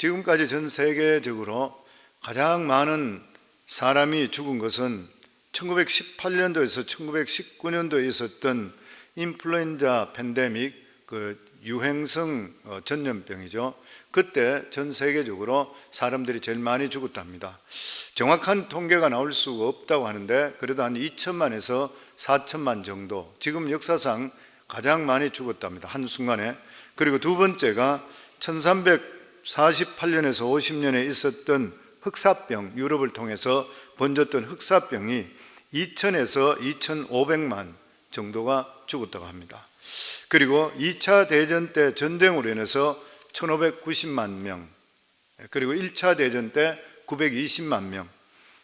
지금까지 전 세계적으로 가장 많은 사람이 죽은 것은 1918년도에서 1919년도에 있었던 인플루엔자 팬데믹, 그 유행성 전염병이죠. 그때 전 세계적으로 사람들이 제일 많이 죽었답니다. 정확한 통계가 나올 수가 없다고 하는데 그래도 한 2천만에서 4천만 정도, 지금 역사상 가장 많이 죽었답니다, 한순간에. 그리고 두 번째가 1348년에서 50년에 있었던 흑사병, 유럽을 통해서 번졌던 흑사병이 2000에서 2500만 정도가 죽었다고 합니다. 그리고 2차 대전 때 전쟁으로 인해서 1590만 명, 그리고 1차 대전 때 920만 명,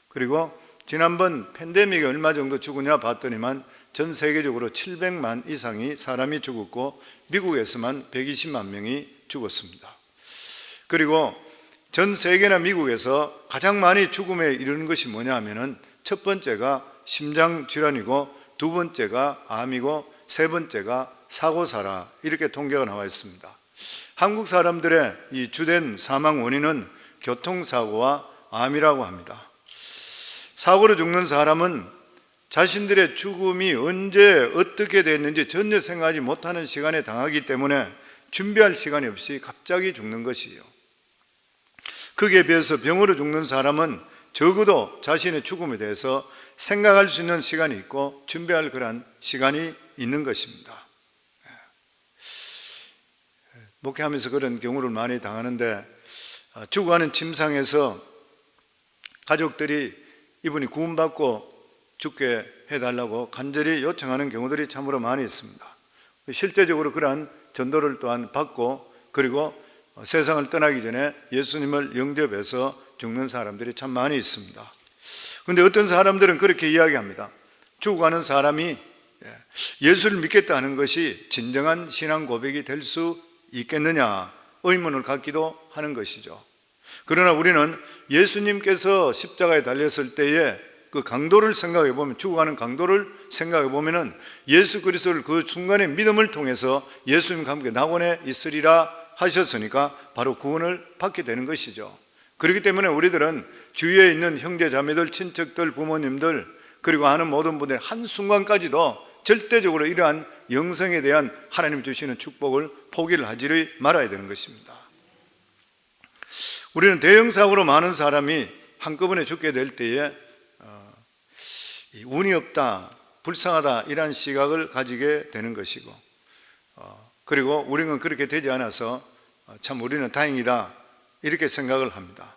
그리고 지난번 팬데믹이 얼마 정도 죽으냐 봤더니만 전 세계적으로 700만 이상이 사람이 죽었고 미국에서만 120만 명이 죽었습니다. 그리고 전 세계나 미국에서 가장 많이 죽음에 이르는 것이 뭐냐 하면은 첫 번째가 심장질환이고 두 번째가 암이고 세 번째가 사고사라, 이렇게 통계가 나와 있습니다. 한국 사람들의 이 주된 사망 원인은 교통사고와 암이라고 합니다. 사고로 죽는 사람은 자신들의 죽음이 언제 어떻게 됐는지 전혀 생각하지 못하는 시간에 당하기 때문에 준비할 시간이 없이 갑자기 죽는 것이에요. 거기에 비해서 병으로 죽는 사람은 적어도 자신의 죽음에 대해서 생각할 수 있는 시간이 있고 준비할 그런 시간이 있는 것입니다. 목회하면서 그런 경우를 많이 당하는데, 죽어가는 침상에서 가족들이 이분이 구원받고 죽게 해달라고 간절히 요청하는 경우들이 참으로 많이 있습니다. 실제적으로 그러한 전도를 또한 받고, 그리고 세상을 떠나기 전에 예수님을 영접해서 죽는 사람들이 참 많이 있습니다. 그런데 어떤 사람들은 그렇게 이야기합니다. 죽어가는 사람이 예수를 믿겠다 하는 것이 진정한 신앙 고백이 될 수 있겠느냐 의문을 갖기도 하는 것이죠. 그러나 우리는 예수님께서 십자가에 달렸을 때에 그 강도를 생각해 보면, 죽어가는 강도를 생각해 보면은 예수 그리스도를 그 순간의 믿음을 통해서 예수님과 함께 낙원에 있으리라 하셨으니까 바로 구원을 받게 되는 것이죠. 그렇기 때문에 우리들은 주위에 있는 형제 자매들, 친척들, 부모님들, 그리고 아는 모든 분들 한순간까지도 절대적으로 이러한 영생에 대한 하나님 주시는 축복을 포기를 하지 말아야 되는 것입니다. 우리는 대형 사고로 많은 사람이 한꺼번에 죽게 될 때에 운이 없다, 불쌍하다, 이런 시각을 가지게 되는 것이고, 그리고 우리는 그렇게 되지 않아서 참 우리는 다행이다, 이렇게 생각을 합니다.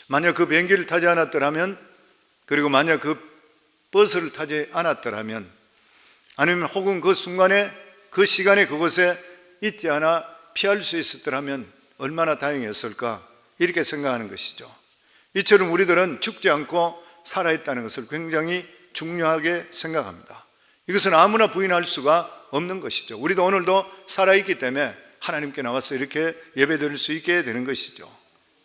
만약 그 비행기를 타지 않았더라면, 그리고 만약 그 버스를 타지 않았더라면, 아니면 혹은 그 순간에 그 시간에 그곳에 있지 않아 피할 수 있었더라면 얼마나 다행이었을까, 이렇게 생각하는 것이죠. 이처럼 우리들은 죽지 않고 살아있다는 것을 굉장히 중요하게 생각합니다. 이것은 아무나 부인할 수가 없는 것이죠. 우리도 오늘도 살아있기 때문에 하나님께 나와서 이렇게 예배드릴 수 있게 되는 것이죠.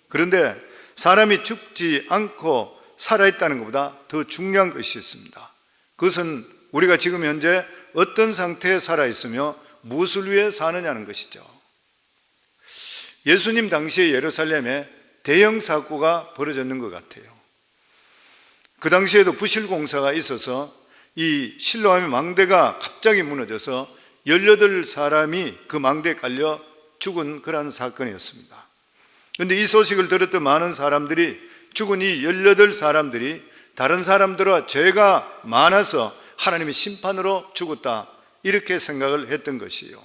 그런데 사람이 죽지 않고 살아있다는 것보다 더 중요한 것이 있습니다. 그것은 우리가 지금 현재 어떤 상태에 살아있으며 무엇을 위해 사느냐는 것이죠. 예수님 당시에 예루살렘에 대형 사고가 벌어졌는 것 같아요. 그 당시에도 부실공사가 있어서 이 실로암의 망대가 갑자기 무너져서 18사람이 그 망대에 깔려 죽은 그런 사건이었습니다. 그런데 이 소식을 들었던 많은 사람들이, 죽은 이 18사람들이 다른 사람들과 죄가 많아서 하나님의 심판으로 죽었다, 이렇게 생각을 했던 것이에요.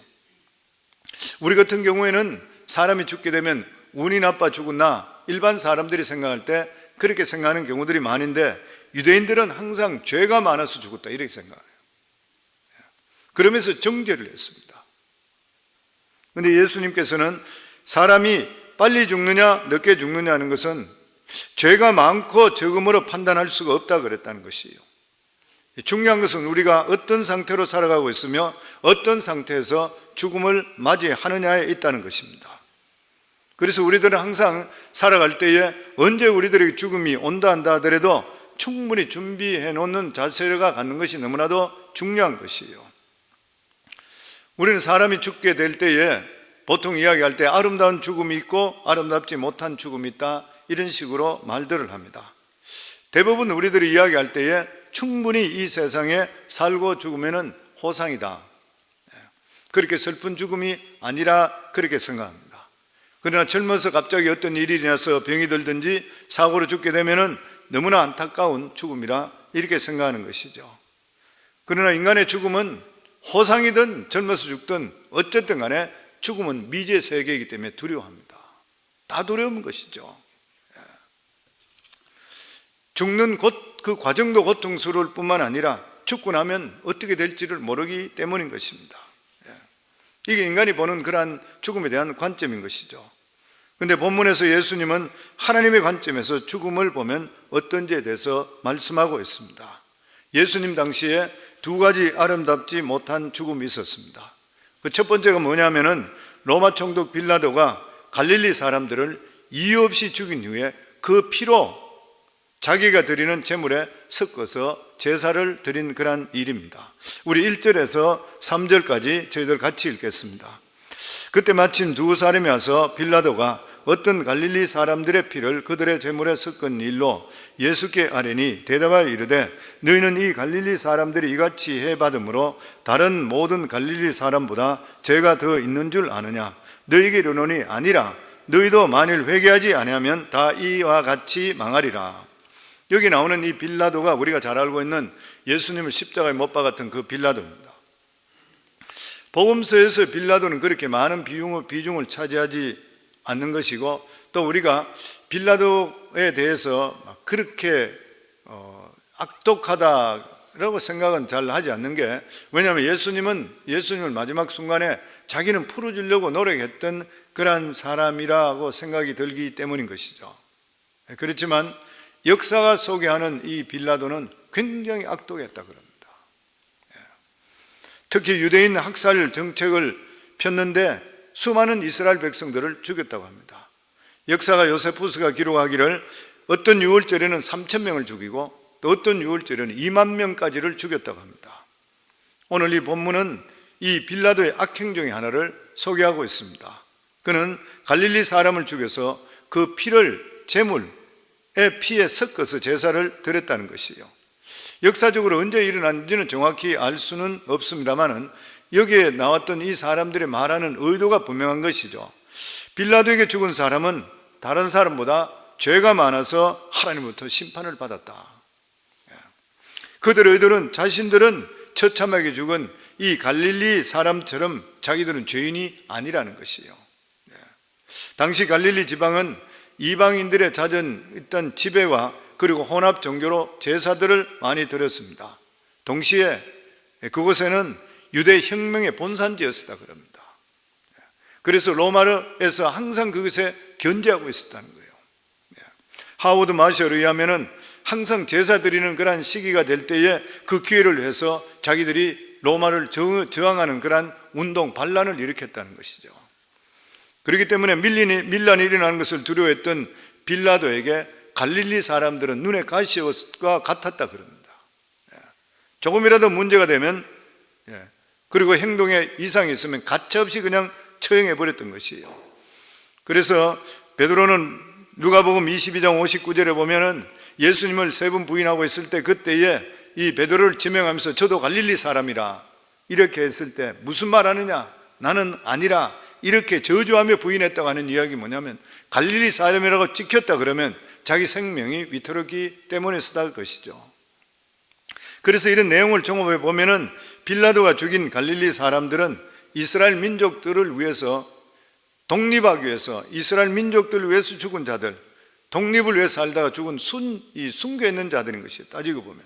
우리 같은 경우에는 사람이 죽게 되면 운이 나빠 죽었나, 일반 사람들이 생각할 때 그렇게 생각하는 경우들이 많은데, 유대인들은 항상 죄가 많아서 죽었다, 이렇게 생각해요. 그러면서 정죄를 했습니다. 그런데 예수님께서는 사람이 빨리 죽느냐 늦게 죽느냐 하는 것은 죄가 많고 적음으로 판단할 수가 없다 그랬다는 것이에요. 중요한 것은 우리가 어떤 상태로 살아가고 있으며 어떤 상태에서 죽음을 맞이하느냐에 있다는 것입니다. 그래서 우리들은 항상 살아갈 때에 언제 우리들에게 죽음이 온다 한다 하더라도 충분히 준비해 놓는 자세가 갖는 것이 너무나도 중요한 것이에요. 우리는 사람이 죽게 될 때에 보통 이야기할 때 아름다운 죽음이 있고 아름답지 못한 죽음이 있다, 이런 식으로 말들을 합니다. 대부분 우리들이 이야기할 때에 충분히 이 세상에 살고 죽으면 호상이다, 그렇게 슬픈 죽음이 아니라 그렇게 생각합니다. 그러나 젊어서 갑자기 어떤 일이 일어나서 병이 들든지 사고로 죽게 되면 너무나 안타까운 죽음이라 이렇게 생각하는 것이죠. 그러나 인간의 죽음은 호상이든 젊어서 죽든 어쨌든 간에 죽음은 미지의 세계이기 때문에 두려워합니다. 다 두려운 것이죠. 죽는 그 과정도 고통스러울 뿐만 아니라 죽고 나면 어떻게 될지를 모르기 때문인 것입니다. 이게 인간이 보는 그러한 죽음에 대한 관점인 것이죠. 그런데 본문에서 예수님은 하나님의 관점에서 죽음을 보면 어떤지에 대해서 말씀하고 있습니다. 예수님 당시에 두 가지 아름답지 못한 죽음이 있었습니다. 그 첫 번째가 뭐냐면은 로마 총독 빌라도가 갈릴리 사람들을 이유 없이 죽인 후에 그 피로 자기가 드리는 제물에 섞어서 제사를 드린 그런 일입니다. 우리 1절에서 3절까지 저희들 같이 읽겠습니다. 그때 마침 두 사람이 와서 빌라도가 어떤 갈릴리 사람들의 피를 그들의 제물에 섞은 일로 예수께 아뢰니 대답하여 이르되 너희는 이 갈릴리 사람들이 이같이 해받음으로 다른 모든 갈릴리 사람보다 죄가 더 있는 줄 아느냐? 너희에게 이르노니 아니라 너희도 만일 회개하지 아니하면 다 이와 같이 망하리라. 여기 나오는 이 빌라도가 우리가 잘 알고 있는 예수님을 십자가에 못 박았던 그 빌라도입니다. 복음서에서 빌라도는 그렇게 많은 비중을 차지하지 않는 것이고, 또 우리가 빌라도에 대해서 그렇게 악독하다라고 생각은 잘 하지 않는 게, 왜냐하면 예수님을 마지막 순간에 자기는 풀어주려고 노력했던 그러한 사람이라고 생각이 들기 때문인 것이죠. 그렇지만 역사가 소개하는 이 빌라도는 굉장히 악독했다 그럽니다. 특히 유대인 학살 정책을 폈는데 수많은 이스라엘 백성들을 죽였다고 합니다. 역사가 요세푸스가 기록하기를 어떤 유월절에는 3,000명을 죽이고 또 어떤 유월절에는 2만 명까지를 죽였다고 합니다. 오늘 이 본문은 이 빌라도의 악행중의 하나를 소개하고 있습니다. 그는 갈릴리 사람을 죽여서 그 피를 제물의 피에 섞어서 제사를 드렸다는 것이에요. 역사적으로 언제 일어났는지는 정확히 알 수는 없습니다만은 여기에 나왔던 이 사람들의 말하는 의도가 분명한 것이죠. 빌라도에게 죽은 사람은 다른 사람보다 죄가 많아서 하나님부터 심판을 받았다. 그들의 의도는 자신들은 처참하게 죽은 이 갈릴리 사람처럼 자기들은 죄인이 아니라는 것이에요. 당시 갈릴리 지방은 이방인들의 잦은 있던 지배와 그리고 혼합 종교로 제사들을 많이 드렸습니다. 동시에 그곳에는 유대 혁명의 본산지였다 그럽니다. 그래서 로마에서 항상 그것에 견제하고 있었다는 거예요. 하워드 마셜에 의하면은 항상 제사 드리는 그러한 시기가 될 때에 그 기회를 해서 자기들이 로마를 저항하는 그러한 운동, 반란을 일으켰다는 것이죠. 그렇기 때문에 밀란이 일어나는 것을 두려워했던 빌라도에게 갈릴리 사람들은 눈에 가시와 같았다 그럽니다. 조금이라도 문제가 되면, 그리고 행동에 이상이 있으면 가차없이 그냥 처형해 버렸던 것이에요. 그래서 베드로는 누가복음 22장 59절에 보면은 예수님을 3번 부인하고 있을 때 그때에 이 베드로를 지명하면서 저도 갈릴리 사람이라 이렇게 했을 때 무슨 말 하느냐? 나는 아니라 이렇게 저주하며 부인했다고 하는 이야기 뭐냐면 갈릴리 사람이라고 찍혔다 그러면 자기 생명이 위태롭기 때문에 쓰다 것이죠. 그래서 이런 내용을 종합해 보면은 빌라도가 죽인 갈릴리 사람들은 이스라엘 민족들을 위해서 독립하기 위해서 이스라엘 민족들을 위해서 죽은 자들, 독립을 위해서 살다가 죽은 숨겨 있는 자들인 것이에요. 따지고 보면.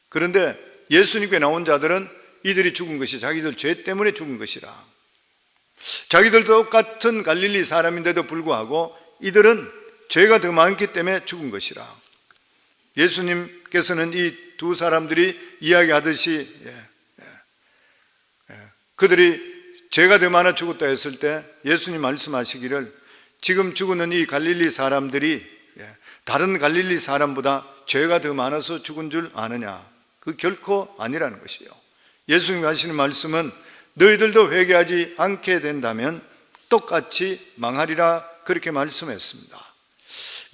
그런데 예수님께 나온 자들은 이들이 죽은 것이 자기들 죄 때문에 죽은 것이라. 자기들도 똑같은 갈릴리 사람인데도 불구하고 이들은 죄가 더 많기 때문에 죽은 것이라. 예수님께서는 이 두 사람들이 이야기하듯이 그들이 죄가 더 많아 죽었다 했을 때 예수님 말씀하시기를 지금 죽는 이 갈릴리 사람들이 다른 갈릴리 사람보다 죄가 더 많아서 죽은 줄 아느냐? 그 결코 아니라는 것이에요. 예수님 하시는 말씀은 너희들도 회개하지 않게 된다면 똑같이 망하리라 그렇게 말씀했습니다.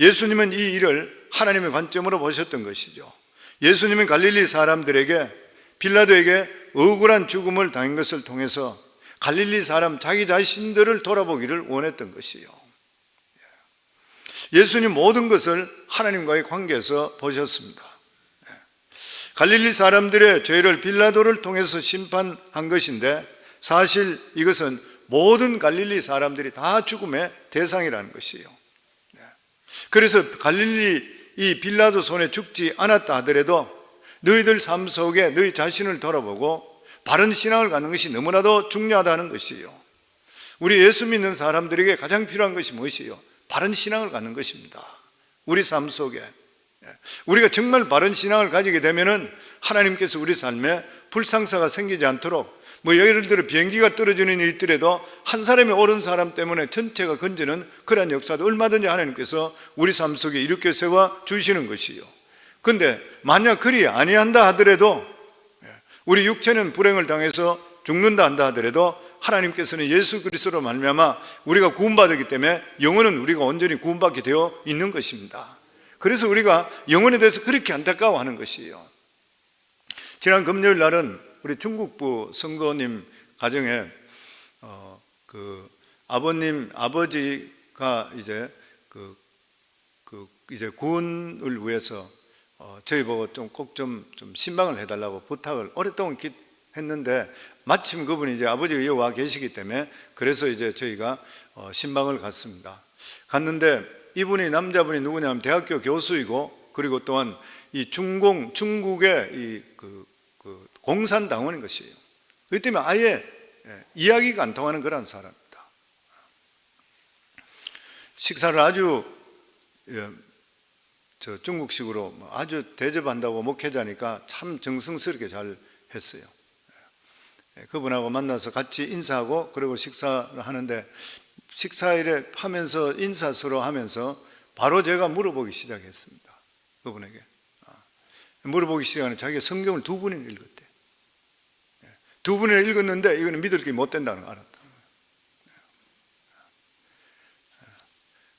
예수님은 이 일을 하나님의 관점으로 보셨던 것이죠. 예수님은 갈릴리 사람들에게 빌라도에게 억울한 죽음을 당한 것을 통해서 갈릴리 사람 자기 자신들을 돌아보기를 원했던 것이요. 예수님 모든 것을 하나님과의 관계에서 보셨습니다. 갈릴리 사람들의 죄를 빌라도를 통해서 심판한 것인데 사실 이것은 모든 갈릴리 사람들이 다 죽음의 대상이라는 것이에요. 그래서 갈릴리 이 빌라도 손에 죽지 않았다 하더라도 너희들 삶 속에 너희 자신을 돌아보고 바른 신앙을 갖는 것이 너무나도 중요하다는 것이에요. 우리 예수 믿는 사람들에게 가장 필요한 것이 무엇이에요? 바른 신앙을 갖는 것입니다. 우리 삶 속에 우리가 정말 바른 신앙을 가지게 되면은 하나님께서 우리 삶에 불상사가 생기지 않도록 예를 들어 비행기가 떨어지는 일이 있더라도 한 사람이 옳은 사람 때문에 전체가 건지는 그런 역사도 얼마든지 하나님께서 우리 삶 속에 일으켜 세워 주시는 것이요. 그런데 만약 그리 아니한다 하더라도 우리 육체는 불행을 당해서 죽는다 한다 하더라도 하나님께서는 예수 그리스도로 말미암아 우리가 구원받았기 때문에 영혼은 우리가 온전히 구원받게 되어 있는 것입니다. 그래서 우리가 영혼에 대해서 그렇게 안타까워하는 것이에요. 지난 금요일 날은 우리 중국부 성도님 가정에 아버지가 이제 이제 구원을 위해서 저희 보고 꼭 좀 신방을 해달라고 부탁을 오랫동안 했는데 마침 그분이 이제 아버지가 여기 와 계시기 때문에 그래서 이제 저희가 신방을 갔는데 이분이 남자분이 누구냐면 대학교 교수이고 그리고 또한 이 중국의 이 공산당원인 것이에요. 그렇기 때문에 아예 이야기가 안 통하는 그런 사람입니다. 식사를 아주 중국식으로 아주 대접한다고 목회자니까 참 정성스럽게 잘 했어요. 그분하고 만나서 같이 인사하고 그리고 식사를 하는데 식사일에 하면서 인사 서로 하면서 바로 제가 물어보기 시작했습니다. 그분에게 물어보기 시작하는 자기가 성경을 2번이나 읽었대. 2번이나 읽었는데 이거는 믿을 게 못 된다는 걸 알았다.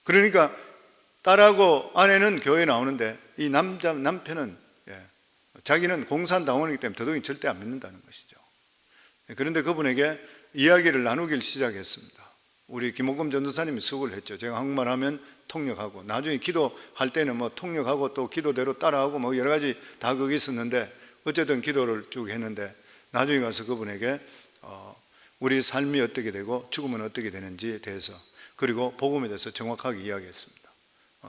그러니까 딸하고 아내는 교회에 나오는데 이 남편은 자기는 공산당원이기 때문에 더더욱 절대 안 믿는다는 것이죠. 그런데 그분에게 이야기를 나누길 시작했습니다. 우리 김옥금 전도사님이 수고를 했죠. 제가 한국말 하면 통역하고 나중에 기도할 때는 통역하고 또 기도대로 따라하고 여러 가지 다 거기 있었는데 어쨌든 기도를 쭉 했는데 나중에 가서 그분에게 우리 삶이 어떻게 되고 죽음은 어떻게 되는지에 대해서 그리고 복음에 대해서 정확하게 이야기했습니다.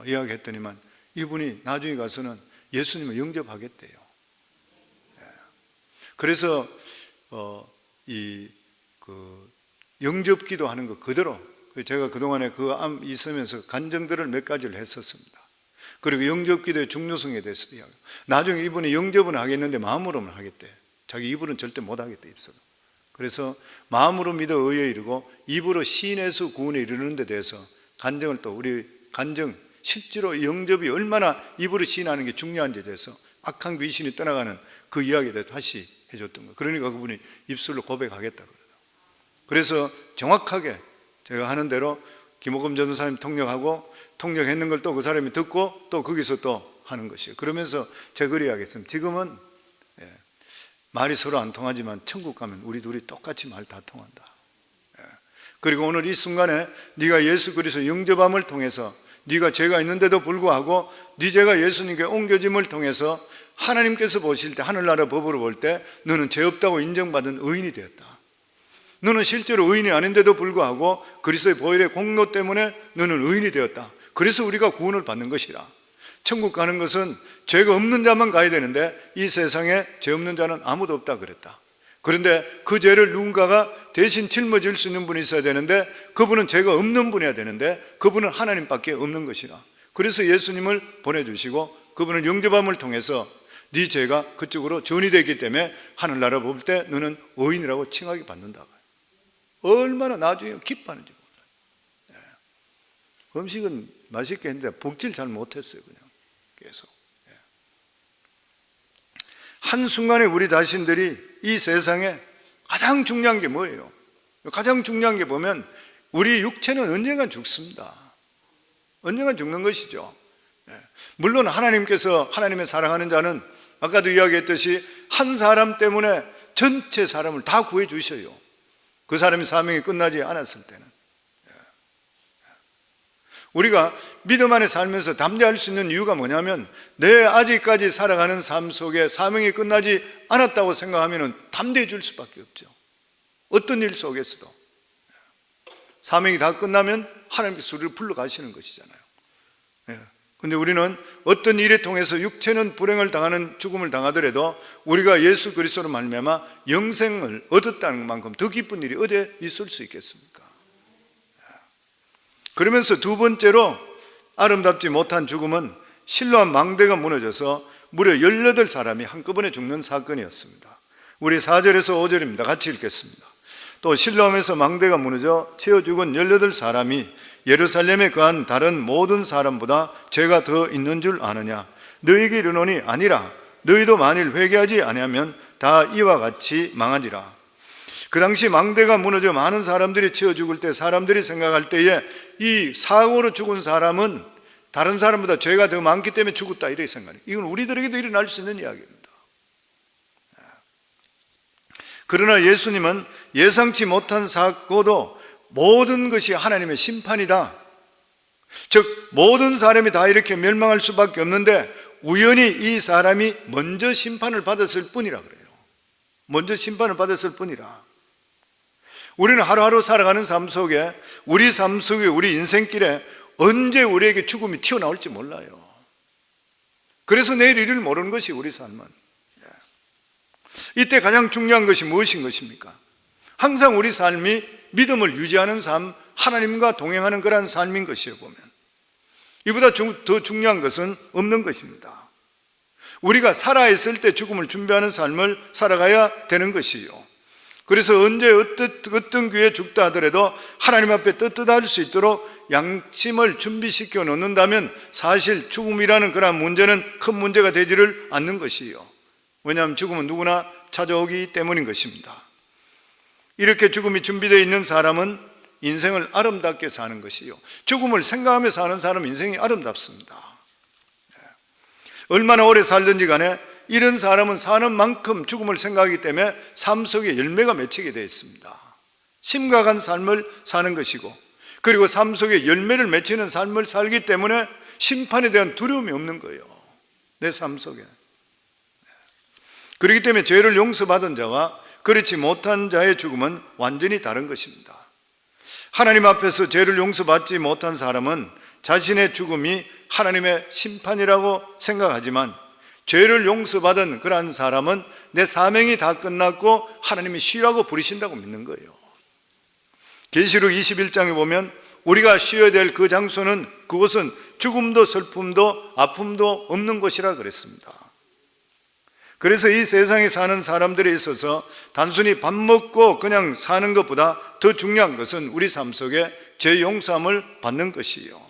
이야기했더니만 이분이 나중에 가서는 예수님을 영접하겠대요. 그래서 영접기도 하는 것 그대로 제가 그동안에 그 암 있으면서 간증들을 몇 가지를 했었습니다. 그리고 영접기도의 중요성에 대해서 이야기. 나중에 이분이 영접은 하겠는데 마음으로만 하겠대. 자기 입으로는 절대 못 하겠대 입으로. 그래서 마음으로 믿어 의에 이르고 입으로 시인해서 구원에 이르는 데 대해서 간증을 또 우리 간증 실제로 영접이 얼마나 입으로 시인하는 게 중요한지에 대해서 악한 귀신이 떠나가는 그 이야기에 대해서 다시 해줬던 거예요. 그러니까 그분이 입술로 고백하겠다 그러더라고요. 그래서 정확하게 제가 하는 대로 김옥금 전도사님 통역했는 걸 또 그 사람이 듣고 또 거기서 또 하는 것이에요. 그러면서 제가 그리 하겠습니다. 지금은 말이 서로 안 통하지만 천국 가면 우리 둘이 똑같이 말 다 통한다. 그리고 오늘 이 순간에 네가 예수 그리스도 영접함을 통해서 네가 죄가 있는데도 불구하고 네 죄가 예수님께 옮겨짐을 통해서 하나님께서 보실 때 하늘나라 법으로 볼 때 너는 죄 없다고 인정받은 의인이 되었다. 너는 실제로 의인이 아닌데도 불구하고 그리스도의 보혈의 공로 때문에 너는 의인이 되었다. 그래서 우리가 구원을 받는 것이라. 천국 가는 것은 죄가 없는 자만 가야 되는데 이 세상에 죄 없는 자는 아무도 없다 그랬다. 그런데 그 죄를 누군가가 대신 짊어질 수 있는 분이 있어야 되는데 그분은 죄가 없는 분이어야 되는데 그분은 하나님밖에 없는 것이라. 그래서 예수님을 보내주시고 그분은 영접함을 통해서 네 죄가 그쪽으로 전이되기 때문에 하늘나라 볼 때 너는 의인이라고 칭하게 받는다. 얼마나 나중에 기뻐하는지 몰라요. 음식은 맛있게 했는데 복질 잘 못했어요. 그냥 계속 한순간에 우리 자신들이 이 세상에 가장 중요한 게 뭐예요? 가장 중요한 게 보면 우리 육체는 언젠가 죽습니다. 언젠가 죽는 것이죠. 물론 하나님께서 하나님의 사랑하는 자는 아까도 이야기했듯이 한 사람 때문에 전체 사람을 다 구해 주셔요. 그 사람이 사명이 끝나지 않았을 때는. 우리가 믿음 안에 살면서 담대할 수 있는 이유가 뭐냐면 내 아직까지 살아가는 삶 속에 사명이 끝나지 않았다고 생각하면 담대해질 수밖에 없죠. 어떤 일 속에서도 사명이 다 끝나면 하나님께서 우리를 불러가시는 것이잖아요. 그런데 우리는 어떤 일에 통해서 육체는 불행을 당하는 죽음을 당하더라도 우리가 예수 그리스도로 말미암아 영생을 얻었다는 만큼 더 기쁜 일이 어디에 있을 수 있겠습니까? 그러면서 두 번째로 아름답지 못한 죽음은 실로암 망대가 무너져서 무려 18사람이 한꺼번에 죽는 사건이었습니다. 우리 4절에서 5절입니다. 같이 읽겠습니다. 또 실로암에서 망대가 무너져 채워 죽은 18사람이 예루살렘에 거한 다른 모든 사람보다 죄가 더 있는 줄 아느냐? 너희에게 이르노니 아니라 너희도 만일 회개하지 아니하면 다 이와 같이 망하리라. 그 당시 망대가 무너져 많은 사람들이 채워 죽을 때 사람들이 생각할 때에 이 사고로 죽은 사람은 다른 사람보다 죄가 더 많기 때문에 죽었다 이렇게 생각해요. 이건 우리들에게도 일어날 수 있는 이야기입니다. 그러나 예수님은 예상치 못한 사고도 모든 것이 하나님의 심판이다. 즉 모든 사람이 다 이렇게 멸망할 수밖에 없는데 우연히 이 사람이 먼저 심판을 받았을 뿐이라 그래요. 먼저 심판을 받았을 뿐이라. 우리는 하루하루 살아가는 삶 속에 우리 삶 속에 우리 인생길에 언제 우리에게 죽음이 튀어나올지 몰라요. 그래서 내일 일을 모르는 것이 우리 삶은. 이때 가장 중요한 것이 무엇인 것입니까? 항상 우리 삶이 믿음을 유지하는 삶, 하나님과 동행하는 그러한 삶인 것이에요. 보면 이보다 더 중요한 것은 없는 것입니다. 우리가 살아있을 때 죽음을 준비하는 삶을 살아가야 되는 것이요. 그래서 언제 어떤 기회에 죽다 하더라도 하나님 앞에 떳떳할 수 있도록 양심을 준비시켜 놓는다면 사실 죽음이라는 그런 문제는 큰 문제가 되지를 않는 것이요. 왜냐하면 죽음은 누구나 찾아오기 때문인 것입니다. 이렇게 죽음이 준비되어 있는 사람은 인생을 아름답게 사는 것이요. 죽음을 생각하며 사는 사람은 인생이 아름답습니다. 얼마나 오래 살든지 간에 이런 사람은 사는 만큼 죽음을 생각하기 때문에 삶 속에 열매가 맺히게 되어 있습니다. 심각한 삶을 사는 것이고 그리고 삶 속에 열매를 맺히는 삶을 살기 때문에 심판에 대한 두려움이 없는 거예요. 내 삶 속에. 그렇기 때문에 죄를 용서받은 자와 그렇지 못한 자의 죽음은 완전히 다른 것입니다. 하나님 앞에서 죄를 용서받지 못한 사람은 자신의 죽음이 하나님의 심판이라고 생각하지만 죄를 용서받은 그러한 사람은 내 사명이 다 끝났고 하나님이 쉬라고 부르신다고 믿는 거예요. 계시록 21장에 보면 우리가 쉬어야 될 그 장소는 그곳은 죽음도 슬픔도 아픔도 없는 곳이라 그랬습니다. 그래서 이 세상에 사는 사람들에 있어서 단순히 밥 먹고 그냥 사는 것보다 더 중요한 것은 우리 삶 속에 죄 용서함을 받는 것이에요.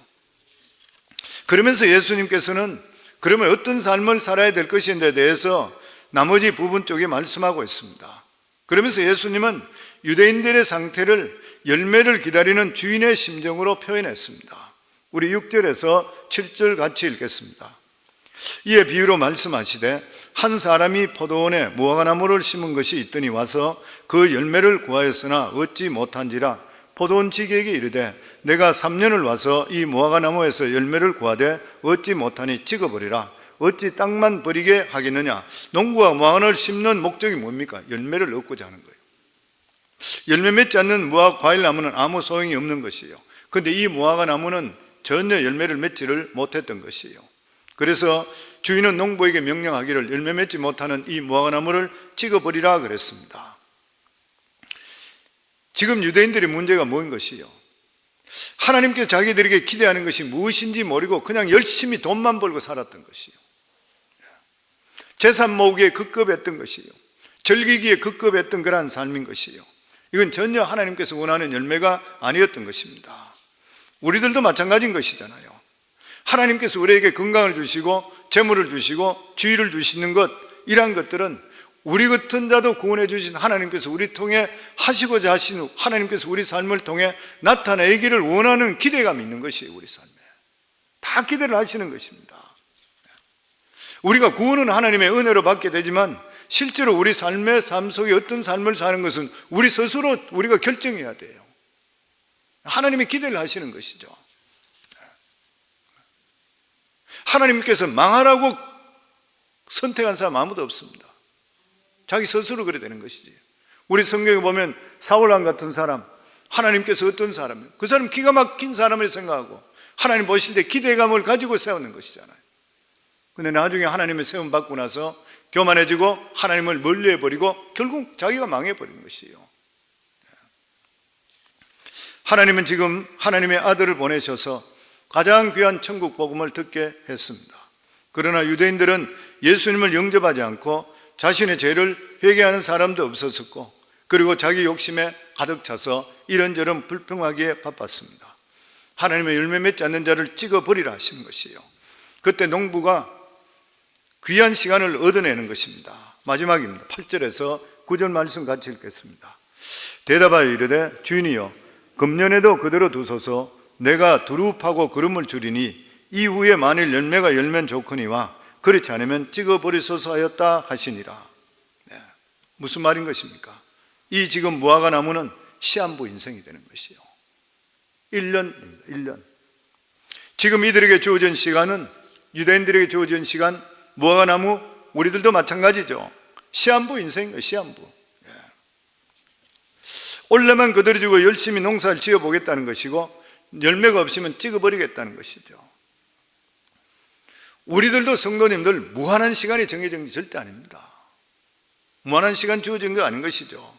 그러면서 예수님께서는 그러면 어떤 삶을 살아야 될 것인지에 대해서 나머지 부분 쪽에 말씀하고 있습니다. 그러면서 예수님은 유대인들의 상태를 열매를 기다리는 주인의 심정으로 표현했습니다. 우리 6절에서 7절 같이 읽겠습니다. 이에 비유로 말씀하시되 한 사람이 포도원에 무화과나무를 심은 것이 있더니 와서 그 열매를 구하였으나 얻지 못한지라 포도원 지기에게 이르되 내가 3년을 와서 이 무화과나무에서 열매를 구하되 얻지 못하니 찍어버리라. 어찌 땅만 버리게 하겠느냐. 농부가 무화과를 심는 목적이 뭡니까? 열매를 얻고자 하는 거예요. 열매 맺지 않는 무화과 과일나무는 아무 소용이 없는 것이에요. 그런데 이 무화과나무는 전혀 열매를 맺지를 못했던 것이에요. 그래서 주인은 농부에게 명령하기를 열매 맺지 못하는 이 무화과나무를 찍어버리라 그랬습니다. 지금 유대인들의 문제가 뭐인 것이요? 하나님께서 자기들에게 기대하는 것이 무엇인지 모르고 그냥 열심히 돈만 벌고 살았던 것이요. 재산 모으기에 급급했던 것이요. 즐기기에 급급했던 그러한 삶인 것이요. 이건 전혀 하나님께서 원하는 열매가 아니었던 것입니다. 우리들도 마찬가지인 것이잖아요. 하나님께서 우리에게 건강을 주시고 재물을 주시고 주의를 주시는 것, 이러한 것들은 우리 같은 자도 구원해 주신 하나님께서 우리 통해 하시고자 하신 하나님께서 우리 삶을 통해 나타내기를 원하는 기대감이 있는 것이에요. 우리 삶에 다 기대를 하시는 것입니다. 우리가 구원은 하나님의 은혜로 받게 되지만 실제로 우리 삶의 삶 속에 어떤 삶을 사는 것은 우리 스스로 우리가 결정해야 돼요. 하나님이 기대를 하시는 것이죠. 하나님께서 망하라고 선택한 사람 아무도 없습니다. 자기 스스로 그래 되는 것이지. 우리 성경에 보면 사울왕 같은 사람, 하나님께서 어떤 사람이에요? 그 사람 기가 막힌 사람을 생각하고 하나님 보실 때 기대감을 가지고 세우는 것이잖아요. 근데 나중에 하나님의 세움 받고 나서 교만해지고 하나님을 멀리해버리고 결국 자기가 망해버리는 것이에요. 하나님은 지금 하나님의 아들을 보내셔서 가장 귀한 천국 복음을 듣게 했습니다. 그러나 유대인들은 예수님을 영접하지 않고 자신의 죄를 회개하는 사람도 없었고, 그리고 자기 욕심에 가득 차서 이런저런 불평하기에 바빴습니다. 하나님의 열매 맺지 않는 자를 찍어버리라 하시는 것이에요. 그때 농부가 귀한 시간을 얻어내는 것입니다. 마지막입니다. 8절에서 9절 말씀 같이 읽겠습니다. 대답하여 이르되 주인이여 금년에도 그대로 두소서. 내가 두루 파고 그름을 줄이니 이후에 만일 열매가 열면 좋거니와 그렇지 않으면 찍어버리소서 하였다 하시니라. 네. 무슨 말인 것입니까? 이 지금 무화과 나무는 시한부 인생이 되는 것이요. 1년입니다. 1년. 지금 이들에게 주어진 시간은, 유대인들에게 주어진 시간, 무화과 나무, 우리들도 마찬가지죠. 시한부 인생인 거예요. 시한부. 예. 올해만 거들어주고 열심히 농사를 지어보겠다는 것이고, 열매가 없으면 찍어버리겠다는 것이죠. 우리들도 성도님들 무한한 시간이 정해진 게 절대 아닙니다. 무한한 시간 주어진 게 아닌 것이죠.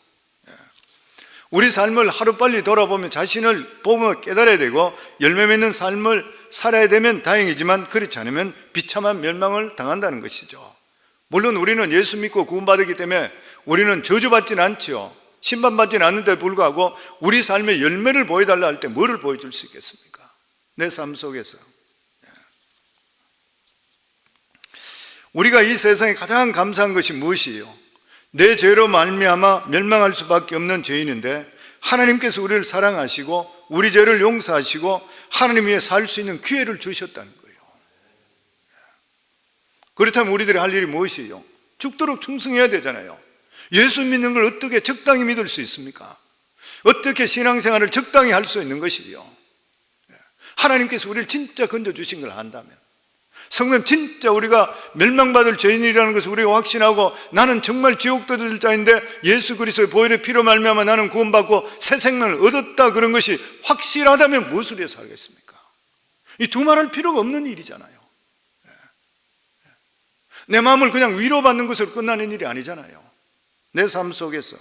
우리 삶을 하루빨리 돌아보면 자신을 보면 깨달아야 되고 열매 맺는 삶을 살아야 되면 다행이지만 그렇지 않으면 비참한 멸망을 당한다는 것이죠. 물론 우리는 예수 믿고 구원받았기 때문에 우리는 저주받지는 않지요. 심판받지는 않는데 불구하고 우리 삶의 열매를 보여달라 할 때 뭐를 보여줄 수 있겠습니까? 내 삶 속에서. 우리가 이 세상에 가장 감사한 것이 무엇이에요? 내 죄로 말미암아 멸망할 수밖에 없는 죄인인데 하나님께서 우리를 사랑하시고 우리 죄를 용서하시고 하나님 위해 살 수 있는 기회를 주셨다는 거예요. 그렇다면 우리들이 할 일이 무엇이에요? 죽도록 충성해야 되잖아요. 예수 믿는 걸 어떻게 적당히 믿을 수 있습니까? 어떻게 신앙생활을 적당히 할 수 있는 것이요? 하나님께서 우리를 진짜 건져주신 걸 안다면, 성도님 진짜 우리가 멸망받을 죄인이라는 것을 우리가 확신하고 나는 정말 지옥 들을 자인데 예수 그리스도의 보혈의 피로 말미암아 나는 구원받고 새 생명을 얻었다, 그런 것이 확실하다면 무엇을 위해 살겠습니까? 이 두말할 필요가 없는 일이잖아요. 내 마음을 그냥 위로받는 것으로 끝나는 일이 아니잖아요. 내 삶 속에서.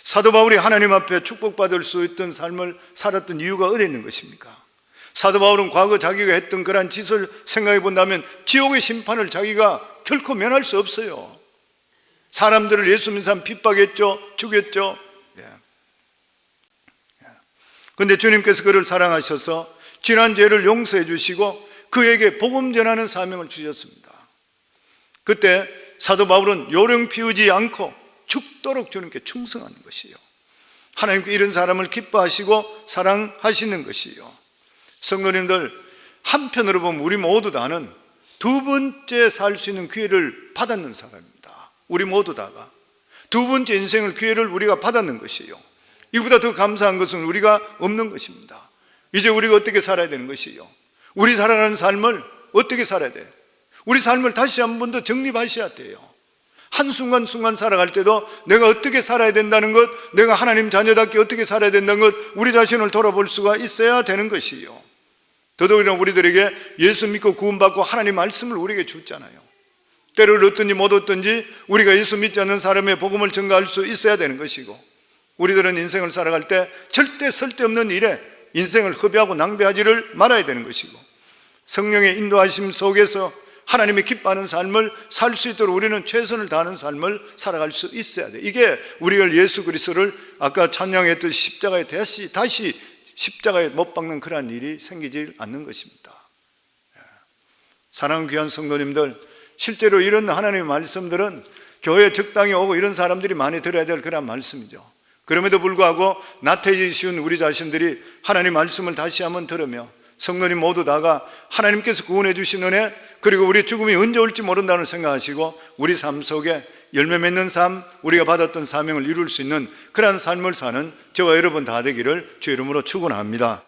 사도 바울이 하나님 앞에 축복받을 수 있던 삶을 살았던 이유가 어디 있는 것입니까? 사도 바울은 과거 자기가 했던 그러한 짓을 생각해 본다면 지옥의 심판을 자기가 결코 면할 수 없어요. 사람들을 예수 믿는 사람 핍박했죠. 죽였죠. 그런데 주님께서 그를 사랑하셔서 지난 죄를 용서해 주시고 그에게 복음 전하는 사명을 주셨습니다. 그때 사도 바울은 요령 피우지 않고 죽도록 주님께 충성하는 것이요, 하나님께 이런 사람을 기뻐하시고 사랑하시는 것이요. 성도님들, 한편으로 보면 우리 모두 다는 두 번째 살 수 있는 기회를 받았는 사람입니다. 우리 모두 다가 두 번째 인생을 기회를 우리가 받았는 것이요, 이보다 더 감사한 것은 우리가 없는 것입니다. 이제 우리가 어떻게 살아야 되는 것이요, 우리 살아가는 삶을 어떻게 살아야 돼? 우리 삶을 다시 한 번 더 정립하셔야 돼요. 한순간순간 살아갈 때도 내가 어떻게 살아야 된다는 것, 내가 하나님 자녀답게 어떻게 살아야 된다는 것, 우리 자신을 돌아볼 수가 있어야 되는 것이요. 더더욱이나 우리들에게 예수 믿고 구원받고 하나님 말씀을 우리에게 줬잖아요. 때를 얻든지 못 얻든지 우리가 예수 믿지 않는 사람의 복음을 전가할 수 있어야 되는 것이고, 우리들은 인생을 살아갈 때 절대 쓸데없는 일에 인생을 허비하고 낭비하지를 말아야 되는 것이고, 성령의 인도하심 속에서 하나님이 기뻐하는 삶을 살 수 있도록 우리는 최선을 다하는 삶을 살아갈 수 있어야 돼. 이게 우리가 예수 그리스도를 아까 찬양했던 십자가에 다시 십자가에 못 박는 그러한 일이 생기지 않는 것입니다. 사랑하는 귀한 성도님들, 실제로 이런 하나님의 말씀들은 교회 적당히 오고 이런 사람들이 많이 들어야 될 그런 말씀이죠. 그럼에도 불구하고 나태해지기 쉬운 우리 자신들이 하나님 말씀을 다시 한번 들으며 성도님 모두 다가 하나님께서 구원해 주신 은혜, 그리고 우리 죽음이 언제 올지 모른다는 생각하시고 우리 삶 속에 열매 맺는 삶, 우리가 받았던 사명을 이룰 수 있는 그러한 삶을 사는 저와 여러분 다 되기를 주의 이름으로 축원합니다.